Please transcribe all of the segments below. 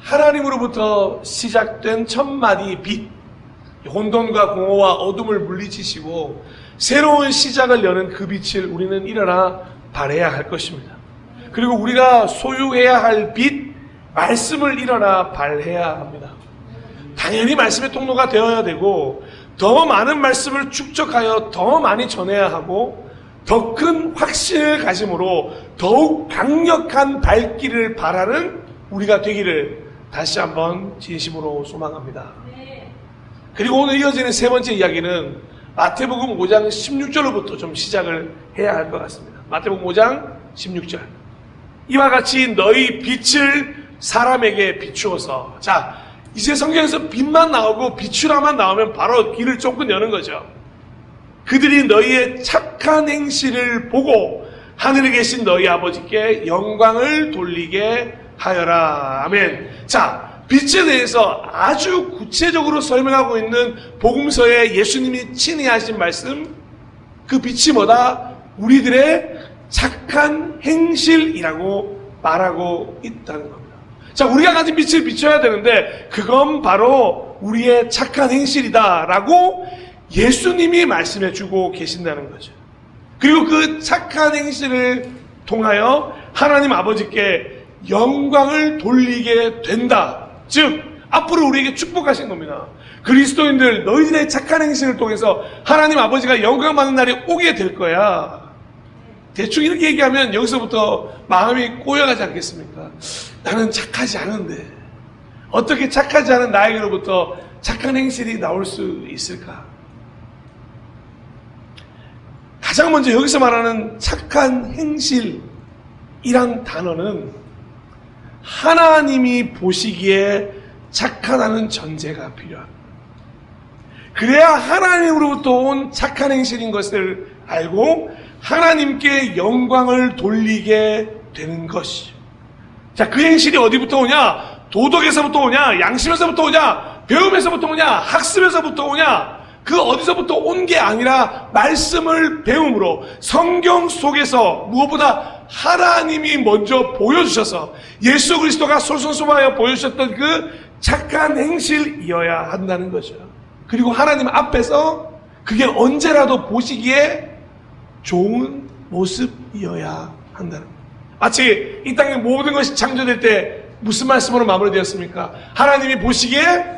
하나님으로부터 시작된 천마디 빛, 혼돈과 공허와 어둠을 물리치시고 새로운 시작을 여는 그 빛을 우리는 일어나 발해야 할 것입니다. 그리고 우리가 소유해야 할 빛, 말씀을 일어나 발해야 합니다. 당연히 말씀의 통로가 되어야 되고 더 많은 말씀을 축적하여 더 많이 전해야 하고 더 큰 확신을 가짐으로 더욱 강력한 발길을 바라는 우리가 되기를 다시 한번 진심으로 소망합니다. 그리고 오늘 이어지는 세 번째 이야기는 마태복음 5장 16절로부터 좀 시작을 해야 할 것 같습니다. 마태복음 5장 16절. 이와 같이 너희 빛을 사람에게 비추어서. 자, 이제 성경에서 빛만 나오고 비추라만 나오면 바로 길을 쫑긋 여는 거죠. 그들이 너희의 착한 행실을 보고 하늘에 계신 너희 아버지께 영광을 돌리게 하여라. 아멘. 자, 빛에 대해서 아주 구체적으로 설명하고 있는 복음서에 예수님이 친히 하신 말씀, 그 빛이 뭐다? 우리들의 착한 행실이라고 말하고 있다는 겁니다. 자, 우리가 가진 빛을 비춰야 되는데 그건 바로 우리의 착한 행실이다라고 예수님이 말씀해 주고 계신다는 거죠. 그리고 그 착한 행실을 통하여 하나님 아버지께 영광을 돌리게 된다. 즉 앞으로 우리에게 축복하신 겁니다. 그리스도인들 너희들의 착한 행실을 통해서 하나님 아버지가 영광 받는 날이 오게 될 거야. 대충 이렇게 얘기하면 여기서부터 마음이 꼬여가지 않겠습니까? 나는 착하지 않은데 어떻게 착하지 않은 나에게로부터 착한 행실이 나올 수 있을까? 가장 먼저 여기서 말하는 착한 행실이란 단어는 하나님이 보시기에 착하다는 전제가 필요합니다. 그래야 하나님으로부터 온 착한 행실인 것을 알고 하나님께 영광을 돌리게 되는 것이죠. 자, 그 행실이 어디부터 오냐? 도덕에서부터 오냐? 양심에서부터 오냐? 배움에서부터 오냐? 학습에서부터 오냐? 그 어디서부터 온 게 아니라 말씀을 배움으로 성경 속에서 무엇보다 하나님이 먼저 보여주셔서 예수 그리스도가 솔선수범하여 보여주셨던 그 착한 행실이어야 한다는 거죠. 그리고 하나님 앞에서 그게 언제라도 보시기에 좋은 모습이어야 한다는 거예요. 마치 이 땅의 모든 것이 창조될 때 무슨 말씀으로 마무리되었습니까? 하나님이 보시기에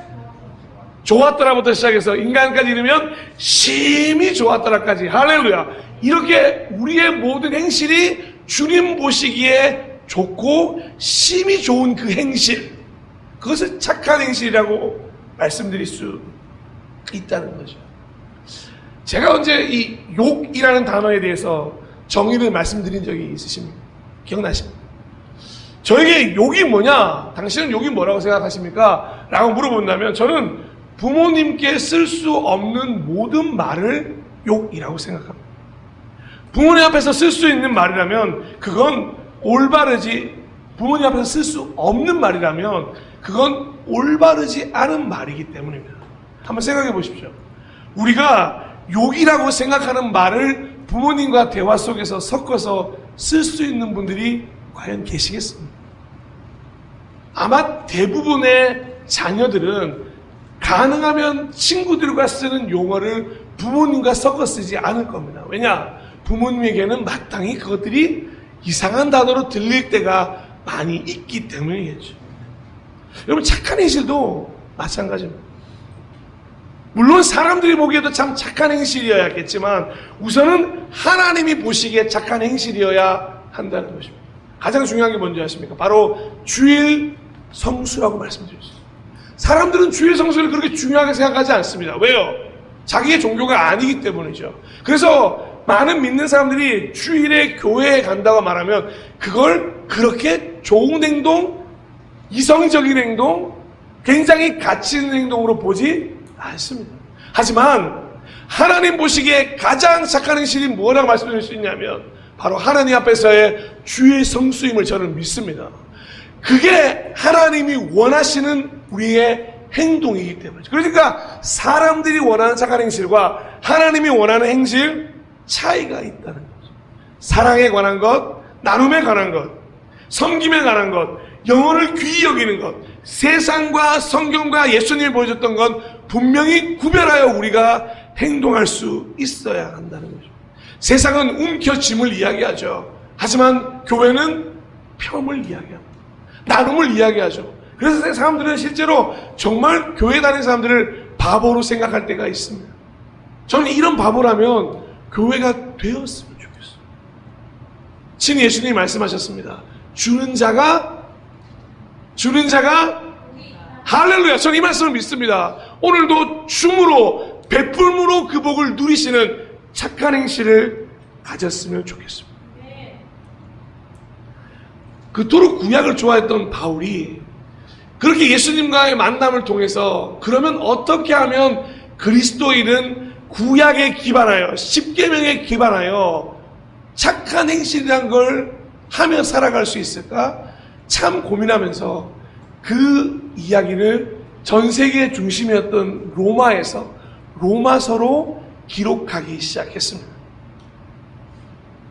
좋았더라부터 시작해서 인간까지 이르면 심히 좋았더라까지. 할렐루야. 이렇게 우리의 모든 행실이 주님 보시기에 좋고 심히 좋은 그 행실, 그것을 착한 행실이라고 말씀드릴 수 있다는 거죠. 제가 언제 이 욕이라는 단어에 대해서 정의를 말씀드린 적이 있으십니까? 기억나십니까? 저에게 욕이 뭐냐? 당신은 욕이 뭐라고 생각하십니까? 라고 물어본다면 저는 부모님께 쓸 수 없는 모든 말을 욕이라고 생각합니다. 부모님 앞에서 쓸 수 있는 말이라면 그건 올바르지, 부모님 앞에서 쓸 수 없는 말이라면 그건 올바르지 않은 말이기 때문입니다. 한번 생각해 보십시오. 우리가 욕이라고 생각하는 말을 부모님과 대화 속에서 섞어서 쓸 수 있는 분들이 과연 계시겠습니까? 아마 대부분의 자녀들은 가능하면 친구들과 쓰는 용어를 부모님과 섞어 쓰지 않을 겁니다. 왜냐? 부모님에게는 마땅히 그것들이 이상한 단어로 들릴 때가 많이 있기 때문이겠죠. 여러분, 착한 행실도 마찬가지입니다. 물론 사람들이 보기에도 참 착한 행실이어야겠지만 우선은 하나님이 보시기에 착한 행실이어야 한다는 것입니다. 가장 중요한 게 뭔지 아십니까? 바로 주일 성수라고 말씀드렸어요. 사람들은 주일 성수를 그렇게 중요하게 생각하지 않습니다. 왜요? 자기의 종교가 아니기 때문이죠. 그래서 많은 믿는 사람들이 주일에 교회에 간다고 말하면 그걸 그렇게 좋은 행동, 이성적인 행동, 굉장히 가치 있는 행동으로 보지 않습니다. 하지만 하나님 보시기에 가장 착한 행실이 뭐라고 말씀드릴 수 있냐면 바로 하나님 앞에서의 주의 성수임을 저는 믿습니다. 그게 하나님이 원하시는 우리의 행동이기 때문이죠. 그러니까 사람들이 원하는 착한 행실과 하나님이 원하는 행실 차이가 있다는 거죠. 사랑에 관한 것, 나눔에 관한 것, 섬김에 관한 것, 영혼을 귀히 여기는 것, 세상과 성경과 예수님이 보여줬던 건 분명히 구별하여 우리가 행동할 수 있어야 한다는 거죠. 세상은 움켜짐을 이야기하죠. 하지만 교회는 펴을 이야기합니다. 나눔을 이야기하죠. 그래서 사람들은 실제로 정말 교회 다니는 사람들을 바보로 생각할 때가 있습니다. 저는 이런 바보라면 교회가 되었으면 좋겠어요. 친 예수님이 말씀하셨습니다. 주는 자가 할렐루야. 저는 이 말씀을 믿습니다. 오늘도 춤으로 베풀므로 그 복을 누리시는 착한 행실을 가졌으면 좋겠습니다. 그토록 구약을 좋아했던 바울이 그렇게 예수님과의 만남을 통해서 그러면 어떻게 하면 그리스도인은 구약에 기반하여 십계명에 기반하여 착한 행실이란 걸 하며 살아갈 수 있을까? 참 고민하면서 그 이야기를 전 세계의 중심이었던 로마에서 로마서로 기록하기 시작했습니다.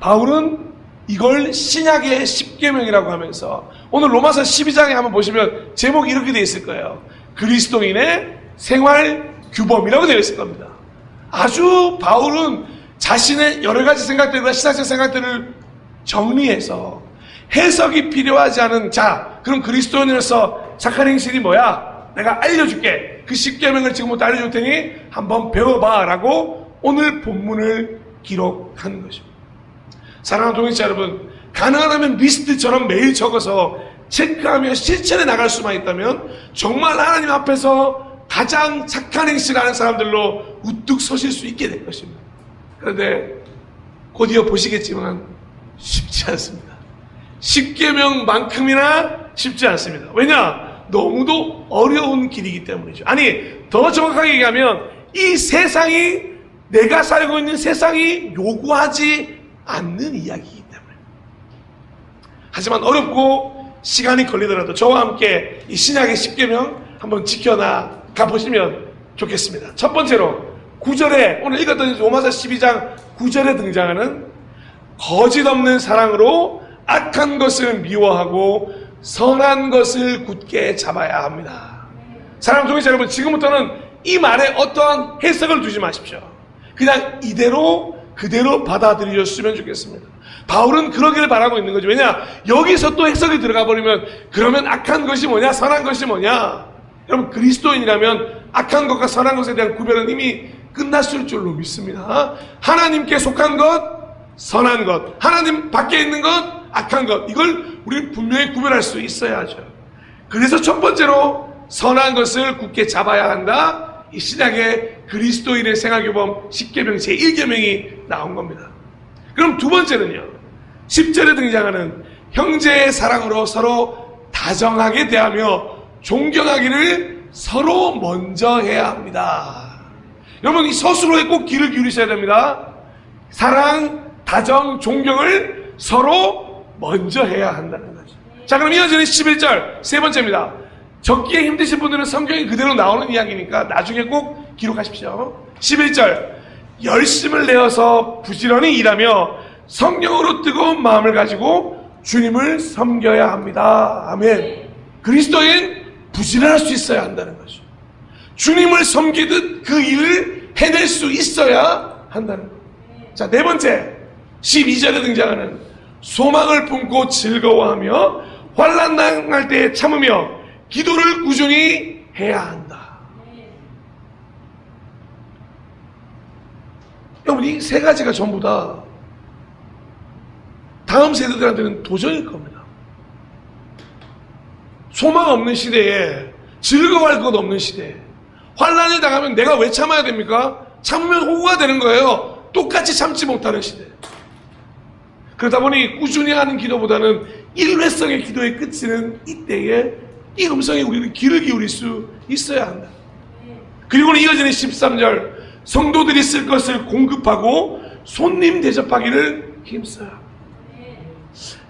바울은 이걸 신약의 십계명이라고 하면서 오늘 로마서 12장에 한번 보시면 제목이 이렇게 되어 있을 거예요. 그리스도인의 생활 규범이라고 되어 있을 겁니다. 아주 바울은 자신의 여러 가지 생각들과 신학적 생각들을 정리해서 해석이 필요하지 않은 자, 그럼 그리스도인으로서 착한 행실이 뭐야? 내가 알려줄게. 그 십계명을 지금부터 알려줄 테니 한번 배워봐 라고 오늘 본문을 기록한 것입니다. 사랑하는 동역자 여러분, 가능하다면 리스트처럼 매일 적어서 체크하며 실천해 나갈 수만 있다면 정말 하나님 앞에서 가장 착한 행실을 하는 사람들로 우뚝 서실 수 있게 될 것입니다. 그런데 곧이어 보시겠지만 쉽지 않습니다. 십계명만큼이나 쉽지 않습니다. 왜냐? 너무도 어려운 길이기 때문이죠. 아니, 더 정확하게 얘기하면 이 세상이, 내가 살고 있는 세상이 요구하지 않는 이야기이기 때문에. 하지만 어렵고 시간이 걸리더라도 저와 함께 이 신약의 십계명 한번 지켜나가 보시면 좋겠습니다. 첫 번째로 9절에 오늘 읽었던 로마서 12장 9절에 등장하는 거짓 없는 사랑으로 악한 것을 미워하고 선한 것을 굳게 잡아야 합니다. 사랑하는 동역자 여러분, 지금부터는 이 말에 어떠한 해석을 두지 마십시오. 그냥 이대로 그대로 받아들여주시면 좋겠습니다. 바울은 그러기를 바라고 있는 거죠. 왜냐? 여기서 또 해석이 들어가 버리면 그러면 악한 것이 뭐냐? 선한 것이 뭐냐? 여러분, 그리스도인이라면 악한 것과 선한 것에 대한 구별은 이미 끝났을 줄로 믿습니다. 하나님께 속한 것, 선한 것, 하나님 밖에 있는 것, 악한 것, 이걸 우리는 분명히 구별할 수 있어야 하죠. 그래서 첫 번째로 선한 것을 굳게 잡아야 한다. 이 신약의 그리스도인의 생활규범 10계명 제1계명이 나온 겁니다. 그럼 두 번째는요, 10절에 등장하는 형제의 사랑으로 서로 다정하게 대하며 존경하기를 서로 먼저 해야 합니다. 여러분, 이 서술어에 꼭 귀를 기울이셔야 됩니다. 사랑, 다정, 존경을 서로 먼저 해야 한다는 거죠. 자, 그럼 이어지는 11절 세 번째입니다. 적기에 힘드신 분들은 성경이 그대로 나오는 이야기니까 나중에 꼭 기록하십시오. 11절, 열심을 내어서 부지런히 일하며 성령으로 뜨거운 마음을 가지고 주님을 섬겨야 합니다. 아멘. 그리스도인 부지런할 수 있어야 한다는 거죠. 주님을 섬기듯 그 일을 해낼 수 있어야 한다는 거죠. 자, 네 번째, 12절에 등장하는 소망을 품고 즐거워하며 환난 당할 때 참으며 기도를 꾸준히 해야 한다. 여러분, 이 세 가지가 전부 다 다음 세대들한테는 도전일 겁니다. 소망 없는 시대에, 즐거워할 것 없는 시대에 환난을 당하면 내가 왜 참아야 됩니까? 참으면 호구가 되는 거예요. 똑같이 참지 못하는 시대. 그러다 보니 꾸준히 하는 기도보다는 일회성의 기도에 그치는 이때에 이 음성에 우리는 귀를 기울일 수 있어야 한다. 그리고는 이어지는 13절, 성도들이 쓸 것을 공급하고 손님 대접하기를 힘써야 합니다.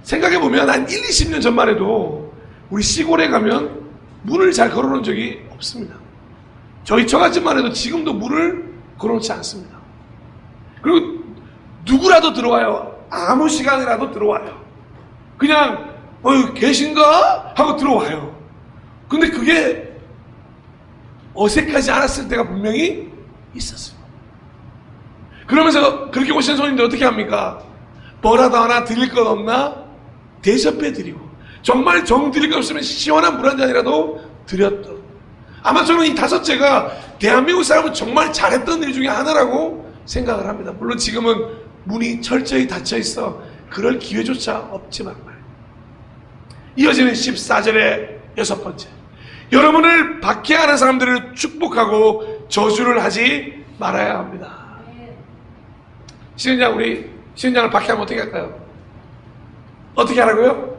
생각해보면 한 1, 20년 전만 해도 우리 시골에 가면 문을 잘 걸어놓은 적이 없습니다. 저희 처갓집만 해도 지금도 문을 걸어놓지 않습니다. 그리고 누구라도 들어와요. 아무 시간이라도 들어와요. 그냥 계신가? 하고 들어와요. 근데 그게 어색하지 않았을 때가 분명히 있었어요. 그러면서 그렇게 오신 손님들 어떻게 합니까? 뭐라도 하나 드릴 것 없나? 대접해 드리고, 정말 정 드릴 것 없으면 시원한 물 한 잔이라도 드렸던. 아마 저는 이 다섯째가 대한민국 사람은 정말 잘했던 일 중에 하나라고 생각을 합니다. 물론 지금은 문이 철저히 닫혀 있어 그럴 기회조차 없지만 말이에요. 이어지는 14절의 6번째, 여러분을 박해하는 사람들을 축복하고 저주를 하지 말아야 합니다. 신은장, 우리 신은장을 박해하면 어떻게 할까요? 어떻게 하라고요?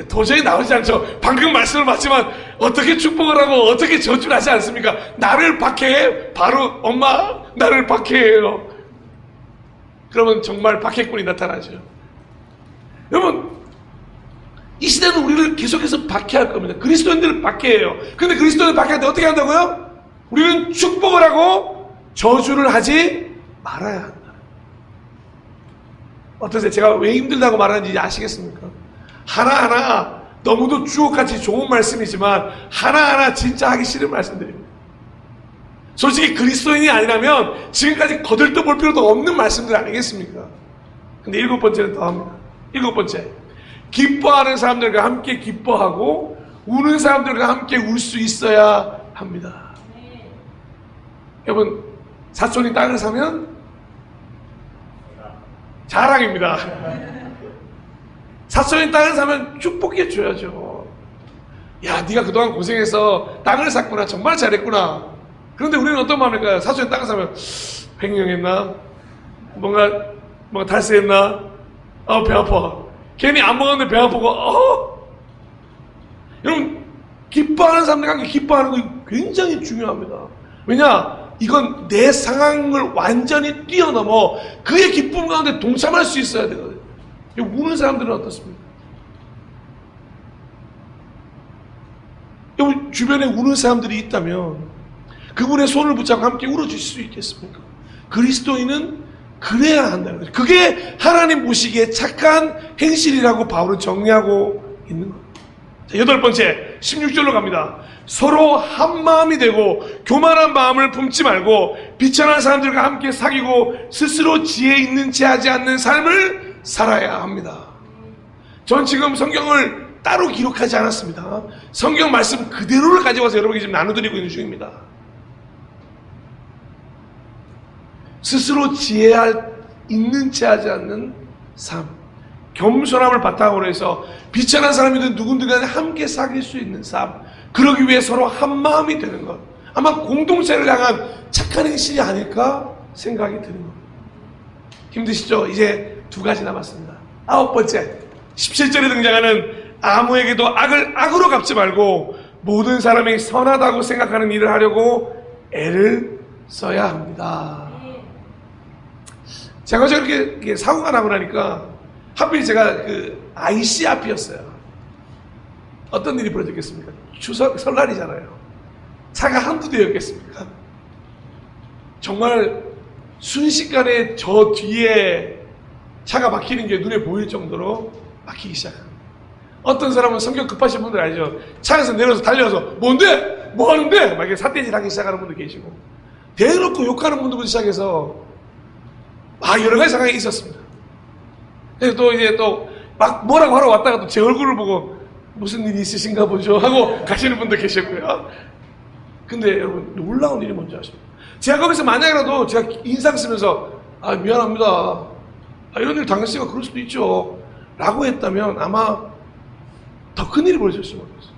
도저히 나오지 않죠. 방금 말씀을 맞지만 어떻게 축복을 하고 어떻게 저주를 하지 않습니까? 나를 박해해? 바로 엄마 나를 박해해요. 그러면 정말 박해꾼이 나타나죠. 여러분, 이 시대는 우리를 계속해서 박해할 겁니다. 그리스도인들을 박해해요. 근데 그리스도인을 박해할 때 어떻게 한다고요? 우리는 축복을 하고 저주를 하지 말아야 한다. 어떠세요? 제가 왜 힘들다고 말하는지 아시겠습니까? 하나하나 너무도 주옥같이 좋은 말씀이지만 하나하나 진짜 하기 싫은 말씀드립니다. 솔직히 그리스도인이 아니라면 지금까지 거들떠볼 필요도 없는 말씀들 아니겠습니까? 근데 7번째는 더 합니다. 7번째, 기뻐하는 사람들과 함께 기뻐하고 우는 사람들과 함께 울 수 있어야 합니다. 여러분, 사촌이 땅을 사면 자랑입니다. 사촌이 땅을 사면 축복해 줘야죠. 야, 네가 그동안 고생해서 땅을 샀구나, 정말 잘했구나. 그런데 우리는 어떤 마음일까요? 사촌이 땅을 사면 횡령했나? 뭔가 탈세했나? 배 아파. 괜히 안 먹었는데 배 아프고, 여러분, 기뻐하는 사람들과 함께 기뻐하는 거 굉장히 중요합니다. 왜냐? 이건 내 상황을 완전히 뛰어넘어 그의 기쁨 가운데 동참할 수 있어야 되거든요. 우는 사람들은 어떻습니까? 여러분, 주변에 우는 사람들이 있다면 그분의 손을 붙잡고 함께 울어주실 수 있겠습니까? 그리스도인은 그래야 한다는 거죠. 그게 하나님 보시기에 착한 행실이라고 바울은 정리하고 있는 겁니다. 자, 8번째, 16절로 갑니다. 서로 한 마음이 되고 교만한 마음을 품지 말고 비천한 사람들과 함께 사귀고 스스로 지혜 있는 채 하지 않는 삶을 살아야 합니다. 전 지금 성경을 따로 기록하지 않았습니다. 성경 말씀 그대로를 가져와서 여러분에게 지금 나눠드리고 있는 중입니다. 스스로 지혜 있는 채 하지 않는 삶, 겸손함을 바탕으로 해서 비천한 사람이든 누군들 간에 함께 사귈 수 있는 삶, 그러기 위해 서로 한 마음이 되는 것, 아마 공동체를 향한 착한 행실이 아닐까 생각이 드는 겁니다. 힘드시죠? 이제 2가지 남았습니다. 9번째, 17절에 등장하는 아무에게도 악을 악으로 갚지 말고 모든 사람이 선하다고 생각하는 일을 하려고 애를 써야 합니다. 제가 저렇게 사고가 나고 나니까 하필 제가 그 IC 앞이었어요. 어떤 일이 벌어졌겠습니까? 추석, 설날이잖아요. 차가 한두 대였겠습니까? 정말 순식간에 저 뒤에 차가 막히는 게 눈에 보일 정도로 막히기 시작합니다. 어떤 사람은 성격 급하신 분들 알죠? 차에서 내려서 달려서 뭔데? 뭐 하는데? 막 이렇게 삿대질 하기 시작하는 분도 계시고, 대놓고 욕하는 분들부터 시작해서 여러 가지 상황이 있었습니다. 그래서 또 이제 또 막 뭐라고 하러 왔다가 또 제 얼굴을 보고 무슨 일이 있으신가 보죠 하고 가시는 분도 계셨고요. 근데 여러분, 놀라운 일이 뭔지 아십니까? 제가 거기서 만약이라도 제가 인상 쓰면서 미안합니다, 이런 일 당했으니까 그럴 수도 있죠 라고 했다면 아마 더 큰 일이 벌어졌을 수밖에 없어요.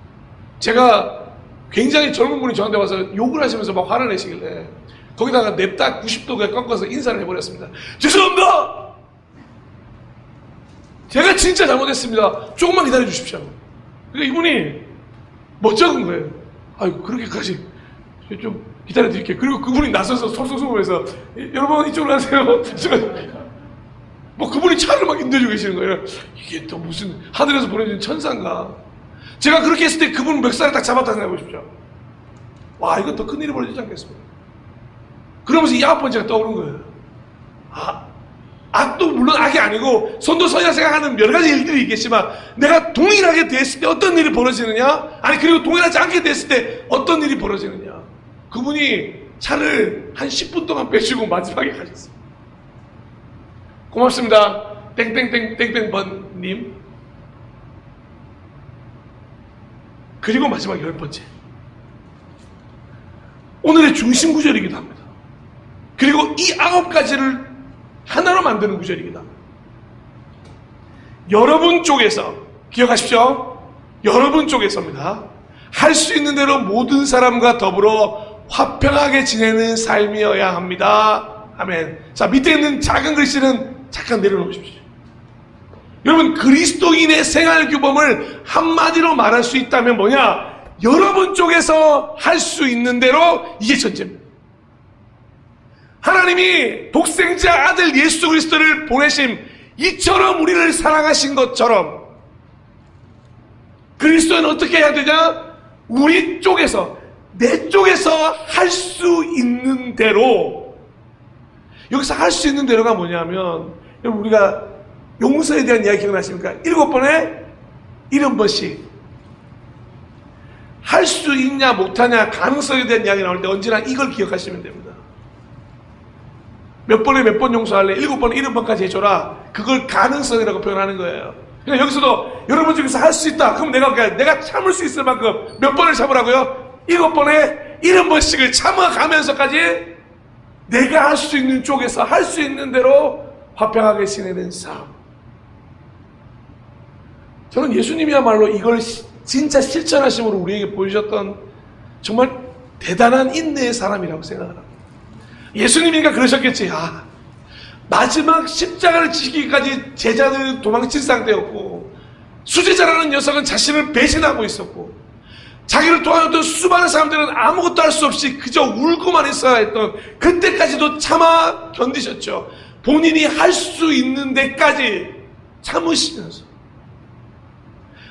제가 굉장히 젊은 분이 저한테 와서 욕을 하시면서 막 화를 내시길래 거기다가 냅다 90도에 꺾어서 인사를 해버렸습니다. 죄송합니다, 제가 진짜 잘못했습니다, 조금만 기다려 주십시오. 그러니까 이분이 멋쩍은 거예요. 아이고, 그렇게까지 좀 기다려 드릴게요. 그리고 그분이 나서서 솔솔솔해서 여러분 이쪽으로 하세요. 뭐 그분이 차를 막 인도해주고 계시는 거예요. 이게 또 무슨 하늘에서 보내준 천사인가. 제가 그렇게 했을 때 그분 멱살을 딱 잡았다 생각해 보십시오. 와, 이건 더 큰 일이 벌어지지 않겠습니까? 그러면서 이 9번째가 떠오른 거예요. 악도 물론 악이 아니고 선도서야 생각하는 여러 가지 일들이 있겠지만 내가 동일하게 됐을 때 어떤 일이 벌어지느냐? 아니 그리고 동일하지 않게 됐을 때 어떤 일이 벌어지느냐? 그분이 차를 한 10분 동안 빼시고 마지막에 가셨어요. 고맙습니다. 땡땡땡땡땡번님. 그리고 마지막 10번째. 오늘의 중심 구절이기도 합니다. 그리고 이 9가지를 하나로 만드는 구절이기도 합니다. 여러분 쪽에서, 기억하십시오. 여러분 쪽에서입니다. 할 수 있는 대로 모든 사람과 더불어 화평하게 지내는 삶이어야 합니다. 아멘. 자, 밑에 있는 작은 글씨는 잠깐 내려놓으십시오. 여러분, 그리스도인의 생활 규범을 한마디로 말할 수 있다면 뭐냐? 여러분 쪽에서 할 수 있는 대로 이게 전제입니다. 하나님이 독생자 아들 예수 그리스도를 보내심, 이처럼 우리를 사랑하신 것처럼 그리스도는 어떻게 해야 되냐? 우리 쪽에서, 내 쪽에서 할 수 있는 대로. 여기서 할 수 있는 대로가 뭐냐면, 여러분 우리가 용서에 대한 이야기 기억나십니까? 7번에 70번씩 할 수 있냐 못하냐 가능성에 대한 이야기 나올 때 언제나 이걸 기억하시면 됩니다. 몇 번에 몇 번 용서할래? 7번에 70번까지 해줘라. 그걸 가능성이라고 표현하는 거예요. 그러니까 여기서도 여러분 중에서 할 수 있다. 그럼 내가 참을 수 있을 만큼 몇 번을 참으라고요? 7번에 70번씩을 참아가면서까지 내가 할 수 있는 쪽에서 할 수 있는 대로 화평하게 지내는 삶. 저는 예수님이야말로 이걸 진짜 실천하심으로 우리에게 보여주셨던 정말 대단한 인내의 사람이라고 생각을 합니다. 예수님이니까 그러셨겠지. 마지막 십자가를 지키기까지 제자들은 도망친 상태였고, 수제자라는 녀석은 자신을 배신하고 있었고, 자기를 도와줬던 수많은 사람들은 아무것도 할 수 없이 그저 울고만 있어야 했던 그때까지도 참아 견디셨죠. 본인이 할 수 있는 데까지 참으시면서,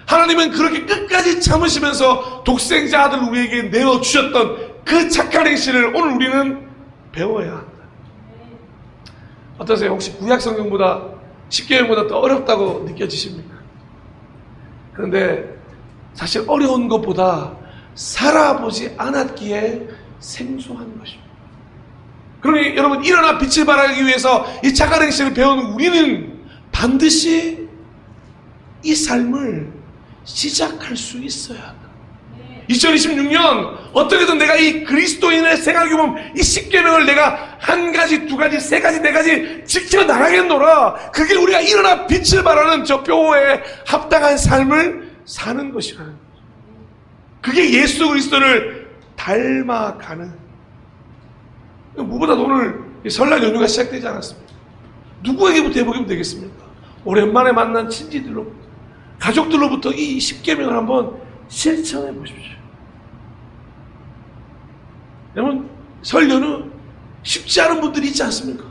하나님은 그렇게 끝까지 참으시면서 독생자 아들 우리에게 내어주셨던 그 착한 행실을 오늘 우리는 배워야 한다. 어떠세요? 혹시 구약 성경보다 10계명보다 더 어렵다고 느껴지십니까? 그런데 사실 어려운 것보다 살아보지 않았기에 생소한 것입니다. 그러니 여러분, 일어나 빛을 발하기 위해서 이 착한 행실을 배운 우리는 반드시 이 삶을 시작할 수 있어야 한다. 2026년 어떻게든 내가 이 그리스도인의 생활규범, 이 10계명을 내가 한 가지, 두 가지, 세 가지, 네 가지 지켜나가겠노라. 그게 우리가 일어나 빛을 발하는 저 뼈에 합당한 삶을 사는 것이라는 거죠. 그게 예수 그리스도를 닮아가는. 무엇보다도 오늘 설날 연휴가 시작되지 않았습니까? 누구에게부터 해보면 되겠습니까? 오랜만에 만난 친지들로부터, 가족들로부터 이 10계명을 한번 실천해 보십시오. 여러분, 설 연휴 쉽지 않은 분들이 있지 않습니까?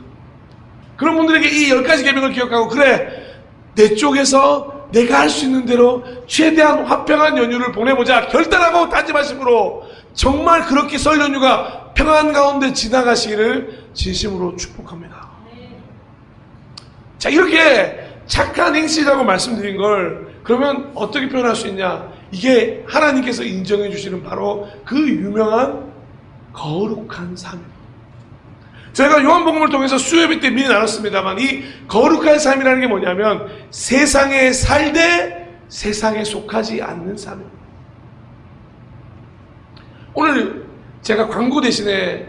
그런 분들에게 이 10가지 계명을 기억하고, 그래, 내 쪽에서 내가 할 수 있는 대로 최대한 화평한 연휴를 보내보자 결단하고 다짐하심으로 정말 그렇게 설 연휴가 평안 가운데 지나가시기를 진심으로 축복합니다. 자, 이렇게 착한 행실이라고 말씀드린 걸 그러면 어떻게 표현할 수 있냐? 이게 하나님께서 인정해 주시는 바로 그 유명한 거룩한 삶입니다. 저희가 요한복음을 통해서 수요예배 때 미리 나눴습니다만, 이 거룩한 삶이라는 게 뭐냐면 세상에 살되 세상에 속하지 않는 삶입니다. 오늘 제가 광고 대신에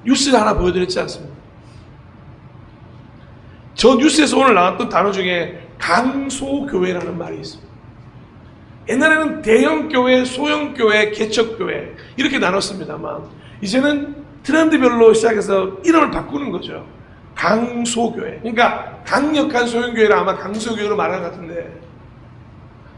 뉴스를 하나 보여드렸지 않습니까? 저 뉴스에서 오늘 나왔던 단어 중에 강소교회라는 말이 있습니다. 옛날에는 대형교회, 소형교회, 개척교회 이렇게 나눴습니다만, 이제는 트렌드별로 시작해서 이름을 바꾸는 거죠. 강소교회. 그러니까 강력한 소형교회를 아마 강소교회로 말하는 것 같은데,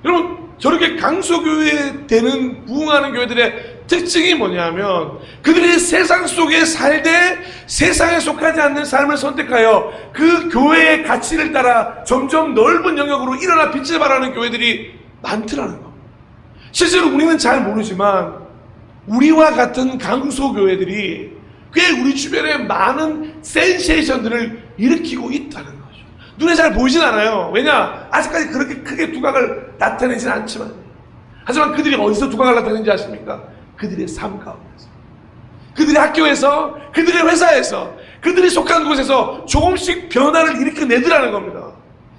여러분, 저렇게 강소교회 되는, 부흥하는 교회들의 특징이 뭐냐면 그들이 세상 속에 살되 세상에 속하지 않는 삶을 선택하여 그 교회의 가치를 따라 점점 넓은 영역으로 일어나 빛을 발하는 교회들이 많더라는 거. 실제로 우리는 잘 모르지만 우리와 같은 강소교회들이 꽤 우리 주변에 많은 센세이션들을 일으키고 있다는 거죠. 눈에 잘 보이진 않아요. 왜냐? 아직까지 그렇게 크게 두각을 나타내진 않지만, 하지만 그들이 어디서 두각을 나타내는지 아십니까? 그들의 삶 가운데서, 그들의 학교에서, 그들의 회사에서, 그들이 속한 곳에서 조금씩 변화를 일으켜내더라는 겁니다.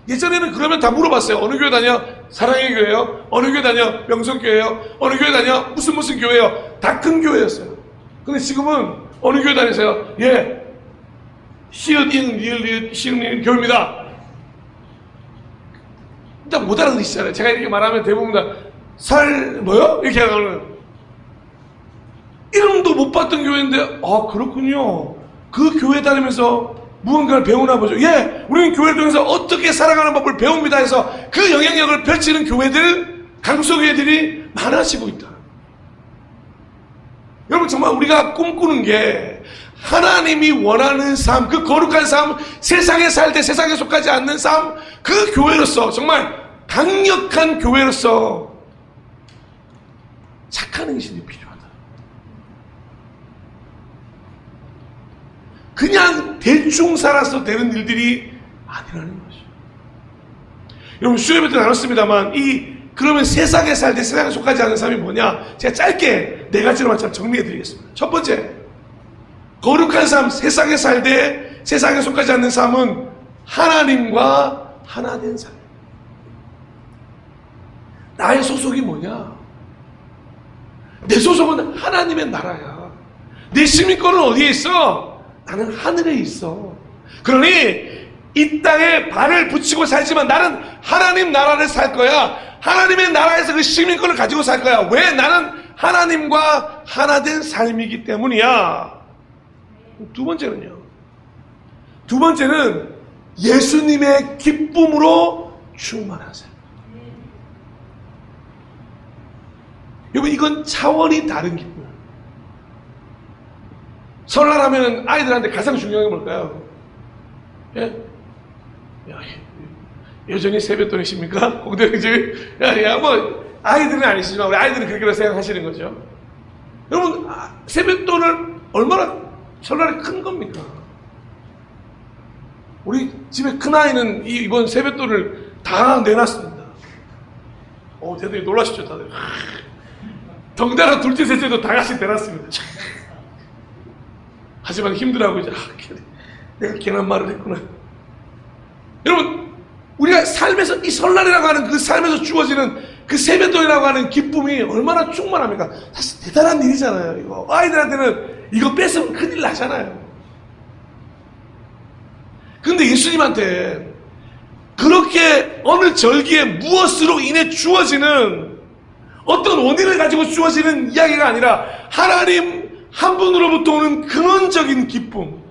예전에는 그러면 다 물어봤어요. 어느 교회 다녀? 사랑의 교회요? 어느 교회 다녀? 명성교회요? 어느 교회 다녀? 무슨 교회요? 다 큰 교회였어요. 근데 지금은 어느 교회 다니세요? 예, 시읒인 교회입니다. 일단 못 알아듣시잖아요. 제가 이렇게 말하면 대부분 다 뭐요? 이렇게 하는, 이름도 못 봤던 교회인데, 아, 그렇군요. 그 교회 다니면서 무언가를 배우나 보죠. 예, 우리는 교회를 통해서 어떻게 살아가는 법을 배웁니다 해서 그 영향력을 펼치는 교회들, 강소교회들이 많아지고 있다. 여러분, 정말 우리가 꿈꾸는 게 하나님이 원하는 삶, 그 거룩한 삶, 세상에 살 때 세상에 속하지 않는 삶, 그 교회로서, 정말 강력한 교회로서 착한 행실이 필요하다. 그냥 대충 살아서 되는 일들이 아니라는 거죠. 여러분, 수요일 때 나눴습니다만, 그러면 세상에 살 때 세상에 속하지 않는 삶이 뭐냐? 제가 짧게 4가지로만 참 정리해 드리겠습니다. 첫 번째, 거룩한 삶, 세상에 살 때 세상에 속하지 않는 삶은 하나님과 하나 된 삶. 나의 소속이 뭐냐? 내 소속은 하나님의 나라야. 내 시민권은 어디에 있어? 나는 하늘에 있어. 그러니 이 땅에 발을 붙이고 살지만 나는 하나님 나라를 살 거야. 하나님의 나라에서 그 시민권을 가지고 살 거야. 왜? 나는 하나님과 하나 된 삶이기 때문이야. 두 번째는요. 두 번째는 예수님의 기쁨으로 충만한 삶. 여러분, 이건 차원이 다른 기쁨. 설날 하면 아이들한테 가장 중요한 게 뭘까요? 예? 여전히 세뱃돈이십니까? 공대형제? 아이들은 아니시지만, 우리 아이들은 그렇게 생각하시는 거죠. 여러분, 세뱃돈을 얼마나 설날이 큰 겁니까? 우리 집에 큰아이는 이번 세뱃돈을 다 내놨습니다. 대단히 놀라시죠, 다들. 덩달아 둘째, 셋째도 다 같이 내놨습니다. 하지만 힘들어하고 이제, 내가 괜한 말을 했구나. 여러분, 우리가 삶에서 이 설날이라고 하는 그 삶에서 주어지는 그 세뱃돈이라고 하는 기쁨이 얼마나 충만합니까? 사실 대단한 일이잖아요, 이거. 아이들한테는 이거 뺏으면 큰일 나잖아요. 근데 예수님한테 그렇게 어느 절기에 무엇으로 인해 주어지는 어떤 원인을 가지고 주어지는 이야기가 아니라 하나님 한 분으로부터 오는 근원적인 기쁨,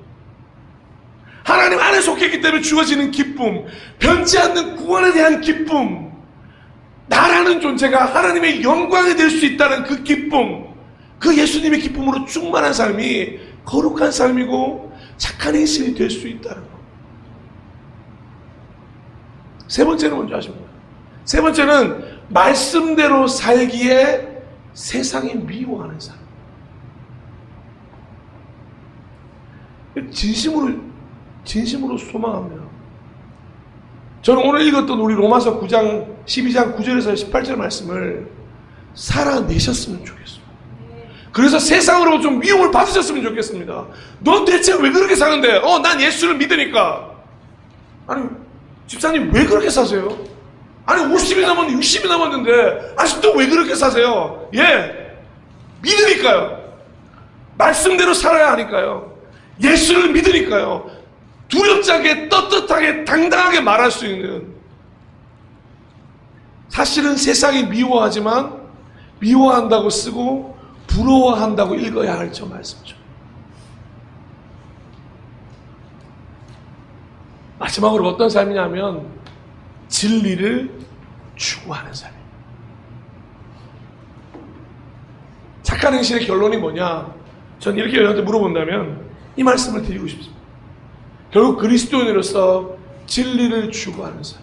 하나님 안에 속했기 때문에 주어지는 기쁨, 변치 않는 구원에 대한 기쁨, 나라는 존재가 하나님의 영광이 될 수 있다는 그 기쁨, 그 예수님의 기쁨으로 충만한 삶이 거룩한 삶이고 착한 행실이 될 수 있다는 것. 세 번째는 뭔지 아십니까? 세 번째는 말씀대로 살기에 세상이 미워하는 삶. 진심으로 소망합니다. 저는 오늘 읽었던 우리 로마서 9장 12장 9절에서 18절 말씀을 살아내셨으면 좋겠습니다. 그래서 세상으로 좀 미움을 받으셨으면 좋겠습니다. 넌 대체 왜 그렇게 사는데? 난 예수를 믿으니까. 아니, 집사님 왜 그렇게 사세요? 아니, 50이 넘었는데 60이 넘었는데 아직도 왜 그렇게 사세요? 예, 믿으니까요. 말씀대로 살아야 하니까요. 예수를 믿으니까요. 두렵지 않게 떳떳하게 당당하게 말할 수 있는, 사실은 세상이 미워하지만 미워한다고 쓰고 부러워한다고 읽어야 할 저 말씀이죠. 마지막으로 어떤 삶이냐면 진리를 추구하는 삶이에요. 착한 행실의 결론이 뭐냐? 전 이렇게 여러분한테 물어본다면 이 말씀을 드리고 싶습니다. 결국 그리스도인으로서 진리를 추구하는 삶.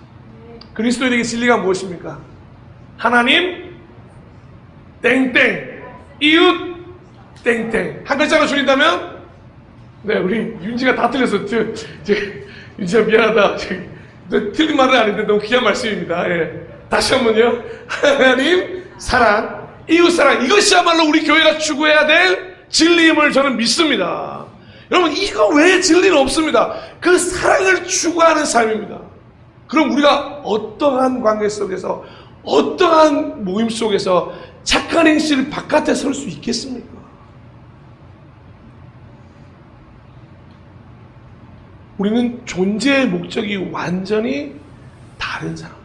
그리스도인에게 진리가 무엇입니까? 하나님 땡땡, 이웃 땡땡. 한 글자로 줄인다면 네, 우리 윤지가 다 틀렸어. 윤지야 미안하다. 틀린 말은 아닌데 너무 귀한 말씀입니다. 예. 다시 한번요. 하나님 사랑, 이웃 사랑, 이것이야말로 우리 교회가 추구해야 될 진리임을 저는 믿습니다. 여러분, 이거 외에 진리는 없습니다. 그 사랑을 추구하는 삶입니다. 그럼 우리가 어떠한 관계 속에서, 어떠한 모임 속에서 착한 행실 바깥에 설 수 있겠습니까? 우리는 존재의 목적이 완전히 다른 사람.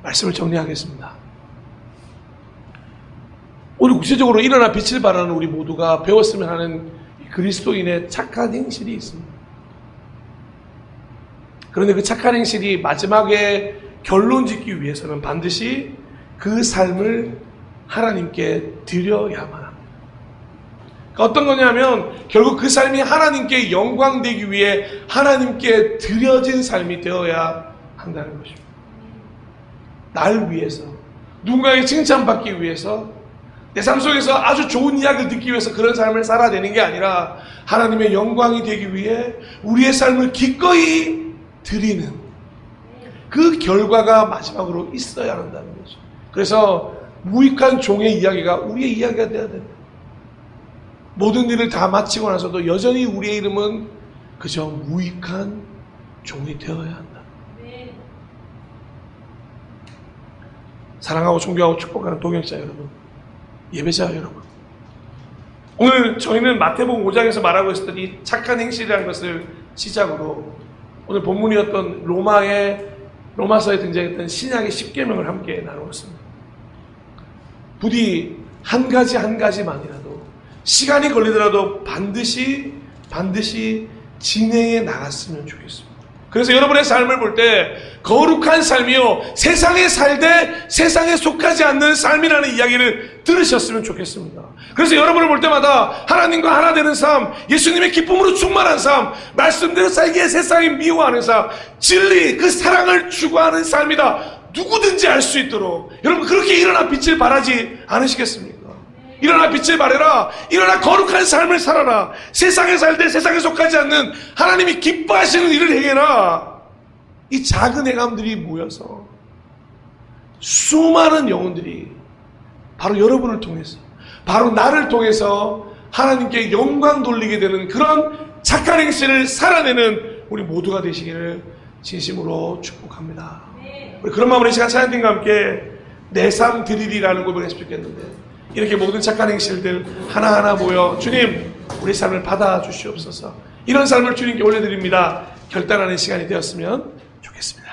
말씀을 정리하겠습니다. 오늘 구체적으로 일어나 빛을 발하는 우리 모두가 배웠으면 하는 그리스도인의 착한 행실이 있습니다. 그런데 그 착한 행실이 마지막에 결론 짓기 위해서는 반드시 그 삶을 하나님께 드려야만 합니다. 그러니까 어떤 거냐면 결국 그 삶이 하나님께 영광되기 위해 하나님께 드려진 삶이 되어야 한다는 것입니다. 날 위해서, 누군가에게 칭찬받기 위해서, 내 삶 속에서 아주 좋은 이야기를 듣기 위해서 그런 삶을 살아야 되는 게 아니라 하나님의 영광이 되기 위해 우리의 삶을 기꺼이 드리는 그 결과가 마지막으로 있어야 한다는 거죠. 그래서 무익한 종의 이야기가 우리의 이야기가 되어야 됩니다. 모든 일을 다 마치고 나서도 여전히 우리의 이름은 그저 무익한 종이 되어야 한다. 사랑하고 존경하고 축복하는 동역자 여러분, 예배자 여러분, 오늘 저희는 마태복음 5장에서 말하고 있었던 이 착한 행실이라는 것을 시작으로 오늘 본문이었던 로마서에 등장했던 신약의 10계명을 함께 나누었습니다. 부디 한 가지만이라도 시간이 걸리더라도 반드시 진행해 나갔으면 좋겠습니다. 그래서 여러분의 삶을 볼 때 거룩한 삶이요, 세상에 살되 세상에 속하지 않는 삶이라는 이야기를 들으셨으면 좋겠습니다. 그래서 여러분을 볼 때마다 하나님과 하나 되는 삶, 예수님의 기쁨으로 충만한 삶, 말씀대로 살기에 세상이 미워하는 삶, 진리, 그 사랑을 추구하는 삶이다, 누구든지 알 수 있도록 여러분 그렇게 일어나 빛을 발하지 않으시겠습니까? 일어나 빛을 발해라. 일어나 거룩한 삶을 살아라. 세상에 살되 세상에 속하지 않는 하나님이 기뻐하시는 일을 행해라. 이 작은 행함들이 모여서 수많은 영혼들이 바로 여러분을 통해서, 바로 나를 통해서 하나님께 영광 돌리게 되는 그런 착한 행실을 살아내는 우리 모두가 되시기를 진심으로 축복합니다. 우리 그런 마음으로 이 시간 찬양팀과 함께 내 삶 드리리라는 고백을 했겠는데, 이렇게 모든 착한 행실들 하나하나 모여 주님 우리 삶을 받아 주시옵소서, 이런 삶을 주님께 올려드립니다 결단하는 시간이 되었으면 좋겠습니다.